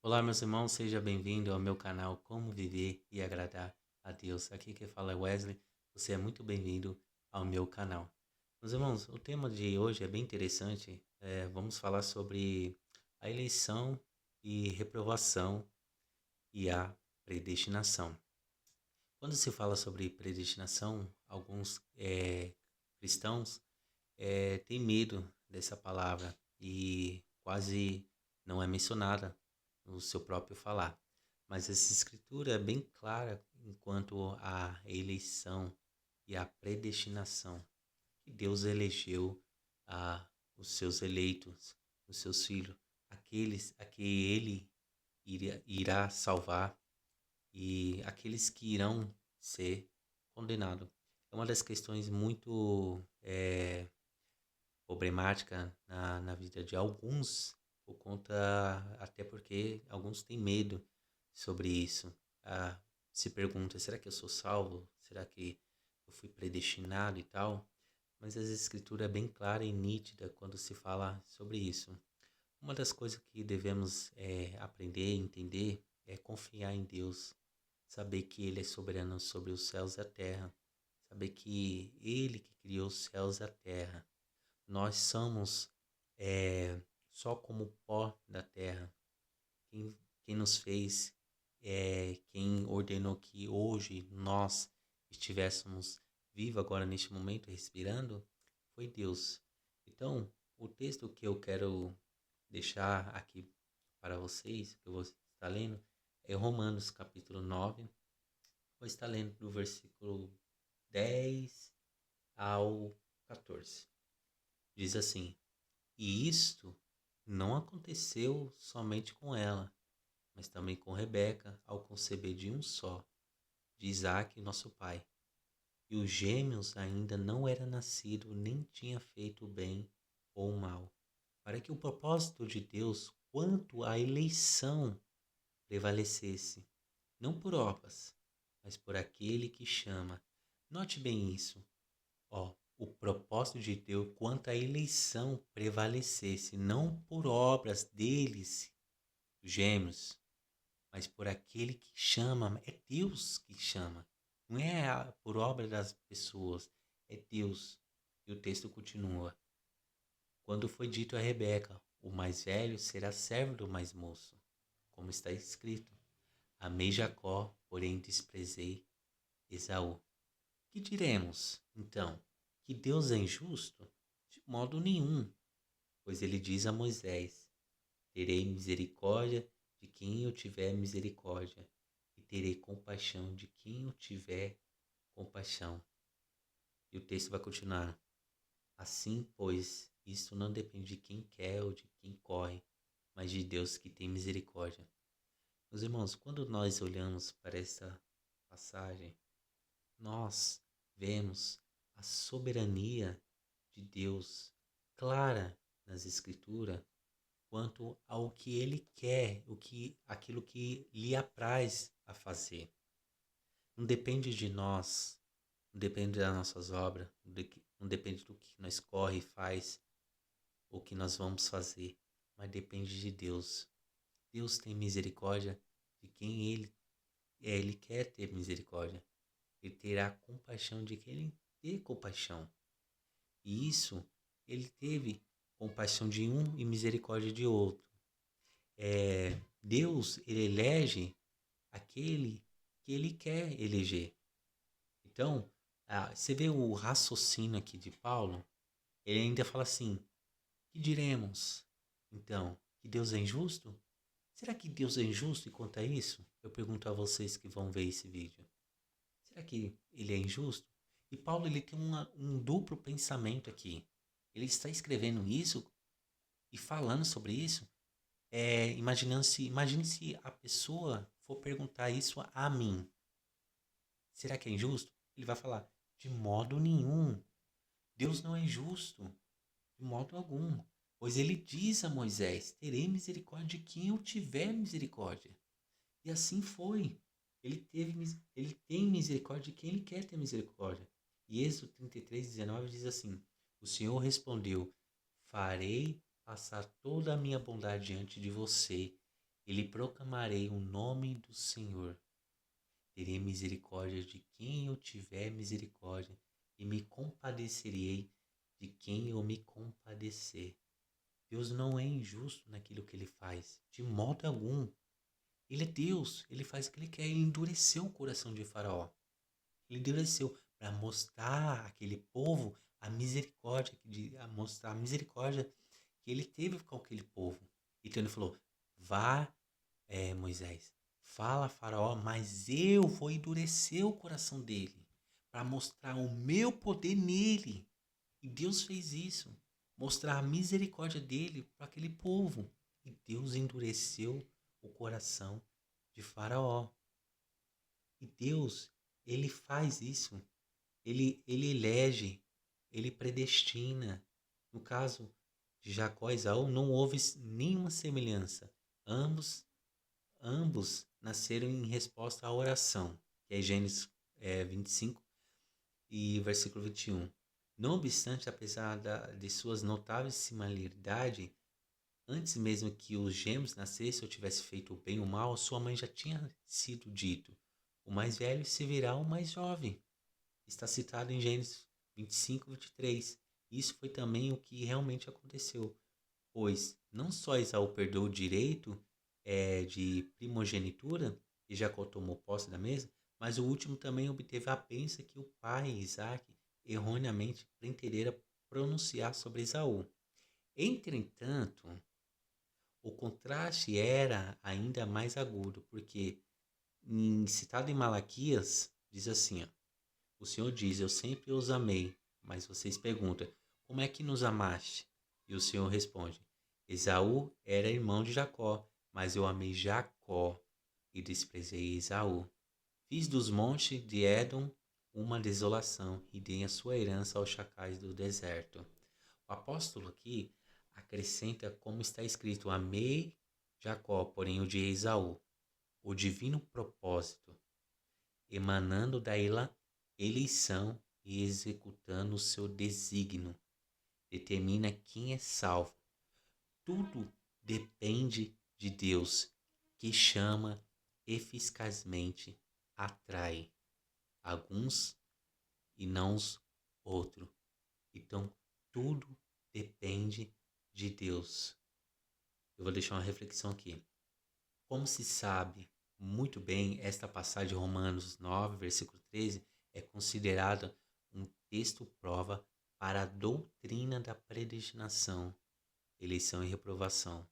Olá, meus irmãos, seja bem-vindo ao meu canal Como Viver e Agradar a Deus. Aqui quem fala é Wesley, você é muito bem-vindo ao meu canal. Meus irmãos, o tema de hoje é bem interessante. Vamos falar sobre a eleição e reprovação e a predestinação. Quando se fala sobre predestinação, alguns cristãos têm medo dessa palavra e quase não é mencionada no seu próprio falar. Mas essa escritura é bem clara enquanto a eleição e a predestinação que Deus elegeu a os seus eleitos, os seus filhos, aqueles a que Ele irá salvar e aqueles que irão ser condenados. É uma das questões muito problemática na vida de alguns, por conta, até porque alguns têm medo sobre isso. Ah, se pergunta, será que eu sou salvo? Será que eu fui predestinado e tal? Mas a escritura é bem clara e nítida quando se fala sobre isso. Uma das coisas que devemos aprender e entender é confiar em Deus, saber que Ele é soberano sobre os céus e a terra, saber que Ele que criou os céus e a terra, nós somos só como pó da terra. Quem nos fez, quem ordenou que hoje nós estivéssemos vivos agora neste momento, respirando, foi Deus. Então, o texto que eu quero deixar aqui para vocês, que eu vou estar lendo, é Romanos capítulo 9. Vou estar lendo do versículo 10 ao 14. Diz assim: E isto não aconteceu somente com ela, mas também com Rebeca, ao conceber de um só, de Isaque, nosso pai. E os gêmeos ainda não era nascido, nem tinha feito o bem ou o mal, para que o propósito de Deus quanto à eleição prevalecesse, não por obras, mas por aquele que chama. Note bem isso. O propósito de Deus quanto à eleição prevalecesse, não por obras deles, gêmeos, mas por aquele que chama. É Deus que chama, não é por obra das pessoas, é Deus. E o texto continua: Quando foi dito a Rebeca, o mais velho será servo do mais moço, como está escrito: Amei Jacó, porém desprezei Esaú. Que diremos, então? Que Deus é injusto? De modo nenhum, pois ele diz a Moisés: Terei misericórdia de quem eu tiver misericórdia, e terei compaixão de quem eu tiver compaixão. E o texto vai continuar: Assim, pois, isto não depende de quem quer ou de quem corre, mas de Deus que tem misericórdia. Meus irmãos, quando nós olhamos para essa passagem, nós vemos a soberania de Deus clara nas Escrituras quanto ao que Ele quer, aquilo que lhe apraz a fazer. Não depende de nós, não depende das nossas obras, não depende do que nós corre e faz, ou que nós vamos fazer, mas depende de Deus. Deus tem misericórdia de quem Ele quer ter misericórdia. Ele terá compaixão de quem Ele ter compaixão. E isso, Ele teve compaixão de um e misericórdia de outro. Deus, Ele elege aquele que Ele quer eleger. Então, você vê o raciocínio aqui de Paulo, ele ainda fala assim: que diremos? Então, que Deus é injusto? Será que Deus é injusto quanto a isso? Eu pergunto a vocês que vão ver esse vídeo. Será que ele é injusto? E Paulo ele tem um duplo pensamento aqui. Ele está escrevendo isso e falando sobre isso, imagine se a pessoa for perguntar isso a mim. Será que é injusto? Ele vai falar: de modo nenhum. Deus não é injusto, de modo algum. Pois ele diz a Moisés: terei misericórdia de quem eu tiver misericórdia. E assim foi. Ele tem misericórdia de quem ele quer ter misericórdia. E Êxodo 33:19 diz assim: O Senhor respondeu: Farei passar toda a minha bondade diante de você, E lhe proclamarei o nome do Senhor. Terei misericórdia de quem eu tiver misericórdia, e me compadecerei de quem eu me compadecer. Deus não é injusto naquilo que ele faz, de modo algum. Ele é Deus, ele faz o que ele quer, ele endureceu o coração de Faraó. Ele endureceu para mostrar àquele povo a misericórdia, a mostrar a misericórdia que ele teve com aquele povo. Então ele falou: vá, Moisés, fala a Faraó, mas eu vou endurecer o coração dele para mostrar o meu poder nele. E Deus fez isso, mostrar a misericórdia dele para aquele povo. E Deus endureceu o coração de Faraó. E Deus, ele faz isso. Ele elege, ele predestina. No caso de Jacó e Esaú, não houve nenhuma semelhança. Ambos nasceram em resposta à oração, que é Gênesis 25 e versículo 21. Não obstante, apesar de suas notáveis similaridades, antes mesmo que os gêmeos nascessem ou tivessem feito o bem ou o mal, sua mãe já tinha sido dito: o mais velho se virá o mais jovem. Está citado em Gênesis 25, 23. Isso foi também o que realmente aconteceu, pois não só Esaú perdeu o direito de primogenitura, e Jacó tomou posse da mesa, mas o último também obteve a bênção que o pai, Isaac, erroneamente pretenderam pronunciar sobre Esaú. Entretanto, o contraste era ainda mais agudo, porque, citado em Malaquias, diz assim, ó, o Senhor diz: eu sempre os amei. Mas vocês perguntam: como é que nos amaste? E o Senhor responde: Esaú era irmão de Jacó, mas eu amei Jacó e desprezei Esaú. Fiz dos montes de Édom uma desolação e dei a sua herança aos chacais do deserto. O apóstolo aqui acrescenta como está escrito: amei Jacó, porém o de Esaú. O divino propósito emanando da eleição e executando o seu desígnio, determina quem é salvo. Tudo depende de Deus, que chama eficazmente, atrai alguns e não os outros. Então, tudo depende de Deus. Eu vou deixar uma reflexão aqui. Como se sabe muito bem, esta passagem de Romanos 9, versículo 13, é considerada um texto prova para a doutrina da predestinação, eleição e reprovação.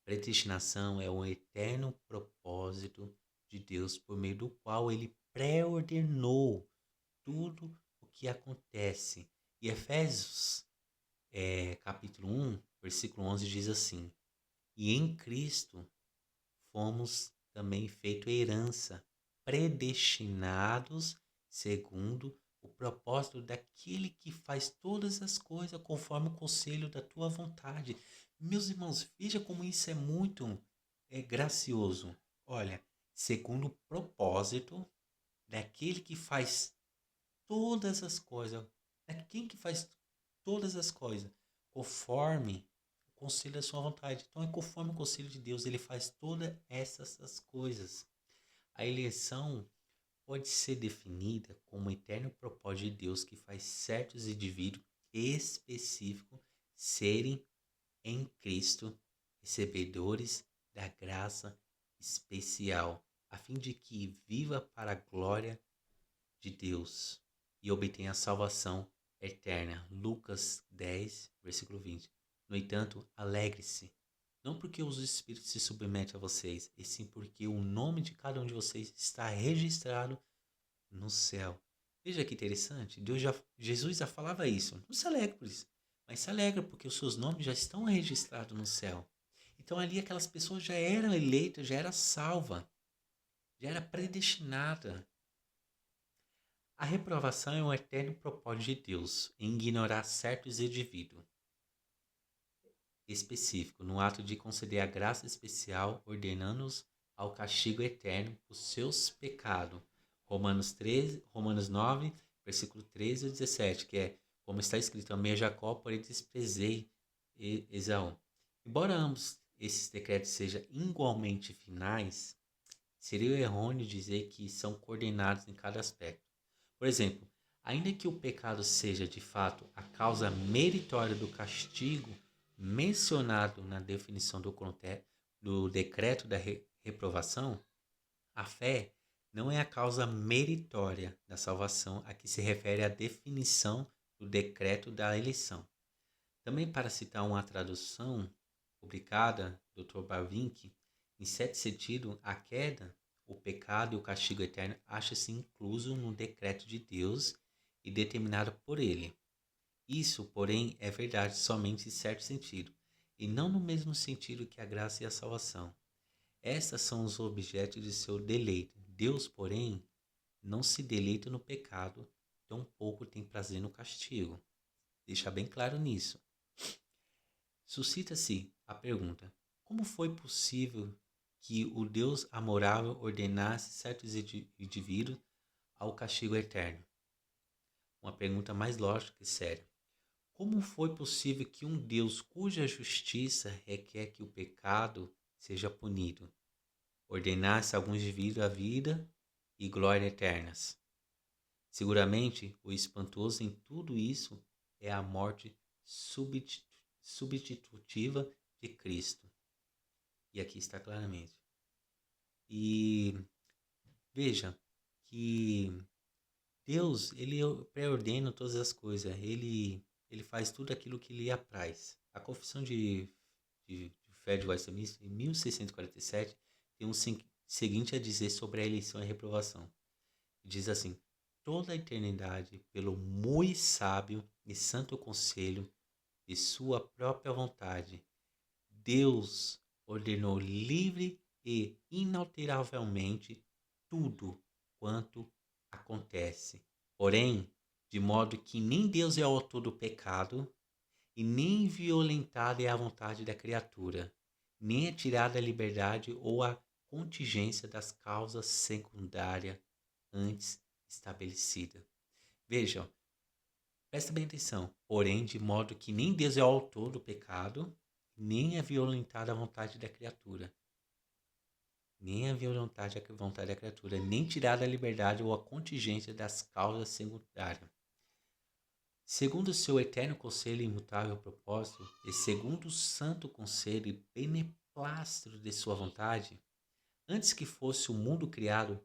Predestinação é o eterno propósito de Deus por meio do qual ele pré-ordenou tudo o que acontece. E Efésios, capítulo 1, versículo 11 diz assim: e em Cristo fomos também feito herança, predestinados segundo o propósito daquele que faz todas as coisas conforme o conselho da tua vontade. Meus irmãos, veja como isso é muito gracioso. Olha, segundo o propósito daquele que faz todas as coisas. Quem que faz todas as coisas? Conforme o conselho da sua vontade. Então é conforme o conselho de Deus, ele faz todas essas coisas. A eleição pode ser definida como o eterno propósito de Deus que faz certos indivíduos específicos serem em Cristo recebedores da graça especial, a fim de que viva para a glória de Deus e obtenha a salvação eterna. Lucas 10, versículo 20. No entanto, alegre-se, não porque os espíritos se submetem a vocês, e sim porque o nome de cada um de vocês está registrado no céu. Veja que interessante, Jesus já falava isso. Não se alegre por isso, mas se alegra porque os seus nomes já estão registrados no céu. Então ali aquelas pessoas já eram eleitas, já era salva, já era predestinada. A reprovação é um eterno propósito de Deus em ignorar certos indivíduos específicos, no ato de conceder a graça especial, ordenando-os ao castigo eterno por seus pecados. Romanos 9, versículo 13 e 17, que é como está escrito: amei Jacó, porém desprezei Esaú. Embora ambos esses decretos sejam igualmente finais, seria errôneo dizer que são coordenados em cada aspecto. Por exemplo, ainda que o pecado seja de fato a causa meritória do castigo mencionado na definição do decreto da reprovação, a fé não é a causa meritória da salvação a que se refere a definição do decreto da eleição. Também, para citar uma tradução publicada, Dr. Bavinck, em certo sentido, a queda, o pecado e o castigo eterno acha-se incluso no decreto de Deus e determinado por ele. Isso, porém, é verdade somente em certo sentido, e não no mesmo sentido que a graça e a salvação. Estas são os objetos de seu deleite. Deus, porém, não se deleita no pecado, tampouco tem prazer no castigo. Deixa bem claro nisso. Suscita-se a pergunta: como foi possível que o Deus amorável ordenasse certos indivíduos ao castigo eterno? Uma pergunta mais lógica e séria. Como foi possível que um Deus cuja justiça requer que o pecado seja punido, ordenasse a alguns indivíduos a vida e glória eternas? Seguramente, o espantoso em tudo isso é a morte substitutiva de Cristo. E aqui está claramente. E veja que Deus, ele pré-ordena todas as coisas. Ele faz tudo aquilo que lhe apraz. A Confissão de Fé de Westminster, em 1647, tem um seguinte a dizer sobre a eleição e a reprovação. Diz assim: toda a eternidade, pelo muito sábio e santo conselho de sua própria vontade, Deus ordenou livre e inalteravelmente tudo quanto acontece. Porém, de modo que nem Deus é o autor do pecado, e nem violentada é a vontade da criatura, nem é tirada a liberdade ou a contingência das causas secundárias antes estabelecida. Vejam, presta bem atenção. Porém, de modo que nem Deus é o autor do pecado, nem é violentada a vontade da criatura. Nem é violentada a vontade da criatura, nem tirada a liberdade ou a contingência das causas secundárias. Segundo o seu eterno conselho e imutável propósito, e segundo o santo conselho e beneplácito de sua vontade, antes que fosse o mundo criado,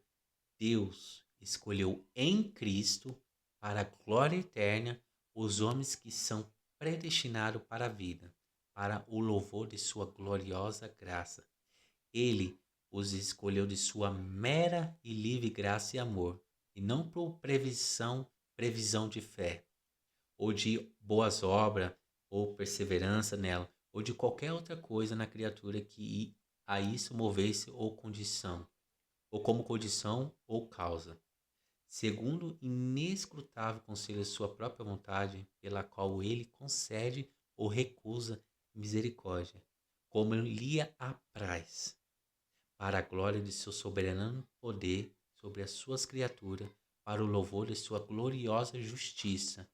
Deus escolheu em Cristo, para a glória eterna, os homens que são predestinados para a vida, para o louvor de sua gloriosa graça. Ele os escolheu de sua mera e livre graça e amor, e não por previsão de fé, ou de boas obras, ou perseverança nela, ou de qualquer outra coisa na criatura que a isso movesse ou condição, ou como condição ou causa, segundo o inescrutável conselho de sua própria vontade, pela qual ele concede ou recusa misericórdia, como lhe apraz, para a glória de seu soberano poder sobre as suas criaturas, para o louvor de sua gloriosa justiça.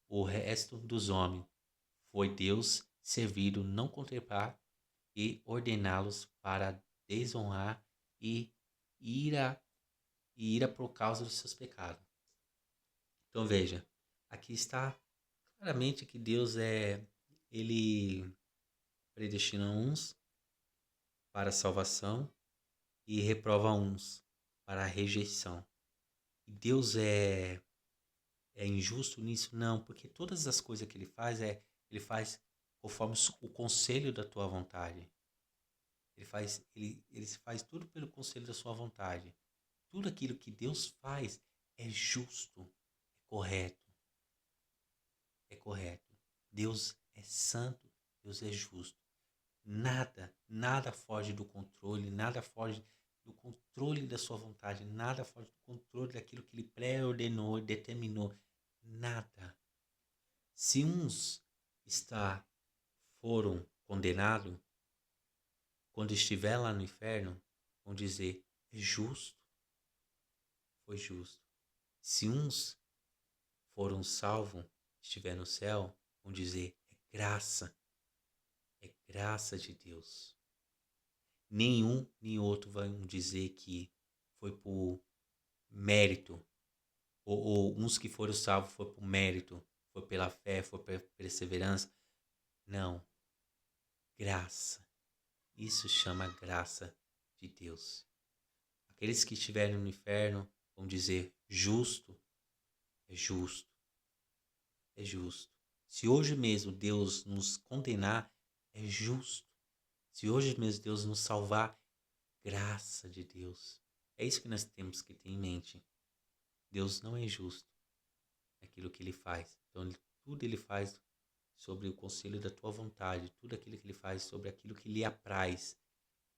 O resto dos homens foi Deus servido não contemplar e ordená-los para desonrar e ira por causa dos seus pecados. Então veja, aqui está claramente que Deus ele predestina uns para a salvação e reprova uns para a rejeição. E Deus é injusto nisso? Não, porque todas as coisas que ele faz conforme o conselho da tua vontade. Ele faz tudo pelo conselho da sua vontade. Tudo aquilo que Deus faz é justo, é correto. É correto. Deus é santo, Deus é justo. Nada foge do controle, nada foge do controle da sua vontade, nada foge do controle daquilo que ele pré-ordenou e determinou. Nada. Se uns foram condenados, quando estiver lá no inferno, vão dizer, é justo, foi justo. Se uns foram salvos, estiver no céu, vão dizer, é graça de Deus. nenhum nem outro vão dizer que foi por mérito, ou uns que foram salvos foi por mérito, foi pela fé, foi pela perseverança. Não, graça. Isso chama graça de Deus. Aqueles que estiverem no inferno vão dizer justo, é justo, é justo. Se hoje mesmo Deus nos condenar, é justo. Se hoje mesmo Deus nos salvar, graça de Deus. É isso que nós temos que ter em mente. Deus não é justo naquilo que ele faz. Então, tudo ele faz sobre o conselho da tua vontade, tudo aquilo que ele faz sobre aquilo que lhe apraz.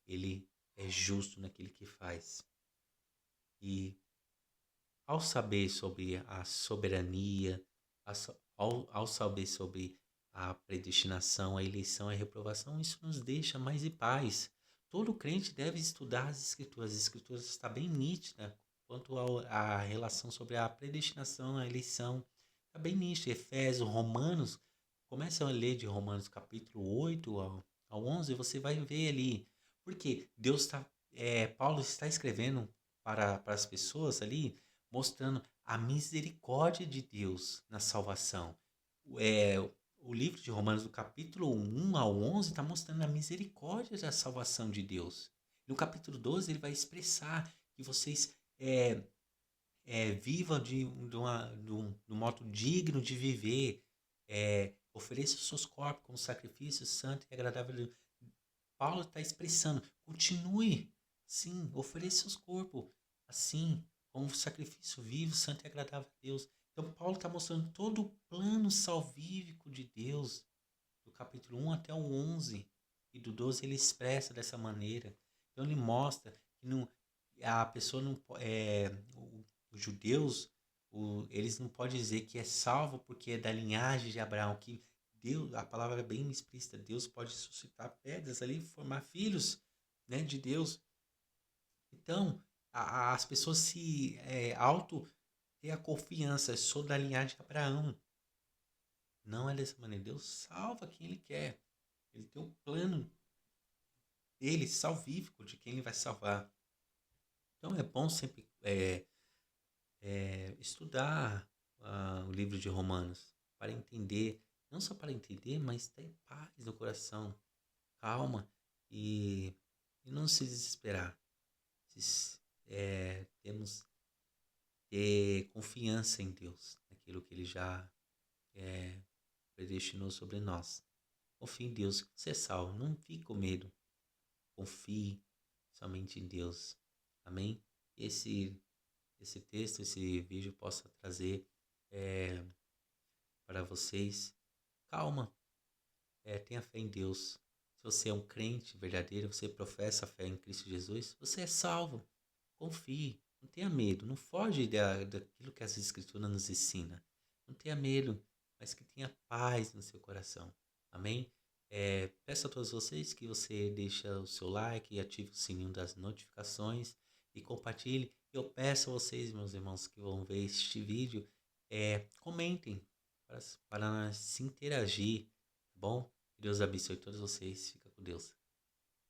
Ele é justo naquilo que faz. E ao saber sobre a soberania, ao saber sobre a predestinação, a eleição e a reprovação, isso nos deixa mais em paz. Todo crente deve estudar as Escrituras. As Escrituras está bem nítida quanto à relação sobre a predestinação, a eleição. Está bem nítida. Efésios, Romanos, comece a ler de Romanos capítulo 8 ao 11, você vai ver ali. Porque Deus está, Paulo está escrevendo para as pessoas ali, mostrando a misericórdia de Deus na salvação. É, o livro de Romanos, do capítulo 1 ao 11, está mostrando a misericórdia da salvação de Deus. No capítulo 12, ele vai expressar que vocês vivam de um modo digno de viver, ofereçam seus corpos como sacrifício santo e agradável a Deus. Paulo está expressando, continue, sim, ofereça seus corpos, assim, como sacrifício vivo, santo e agradável a Deus. Então, Paulo está mostrando todo o plano salvífico de Deus, do capítulo 1 até o 11, e do 12 ele expressa dessa maneira. Então, ele mostra que não, a pessoa não os judeus, eles não podem dizer que é salvo porque é da linhagem de Abraão, que Deus, a palavra é bem explícita, Deus pode suscitar pedras ali e formar filhos, né, de Deus. Então, as pessoas se ter a confiança, sou da linhagem de Abraão. Não é dessa maneira. Deus salva quem Ele quer. Ele tem um plano dele, salvífico, de quem Ele vai salvar. Então, é bom sempre estudar o livro de Romanos para entender, não só para entender, mas ter paz no coração, calma e não se desesperar. Temos ter confiança em Deus, naquilo que Ele já predestinou sobre nós. Confie em Deus, que você é salvo. Não fique com medo. Confie somente em Deus. Amém? Esse texto, esse vídeo possa trazer para vocês calma. Tenha fé em Deus. Se você é um crente verdadeiro, você professa a fé em Cristo Jesus, você é salvo. Confie. Não tenha medo. Não foge daquilo que as Escrituras nos ensina. Não tenha medo, mas que tenha paz no seu coração. Amém? Peço a todos vocês que você deixe o seu like e ative o sininho das notificações e compartilhe. Eu peço a vocês, meus irmãos, que vão ver este vídeo, comentem para se interagir, tá bom? Que Deus abençoe todos vocês. Fica com Deus.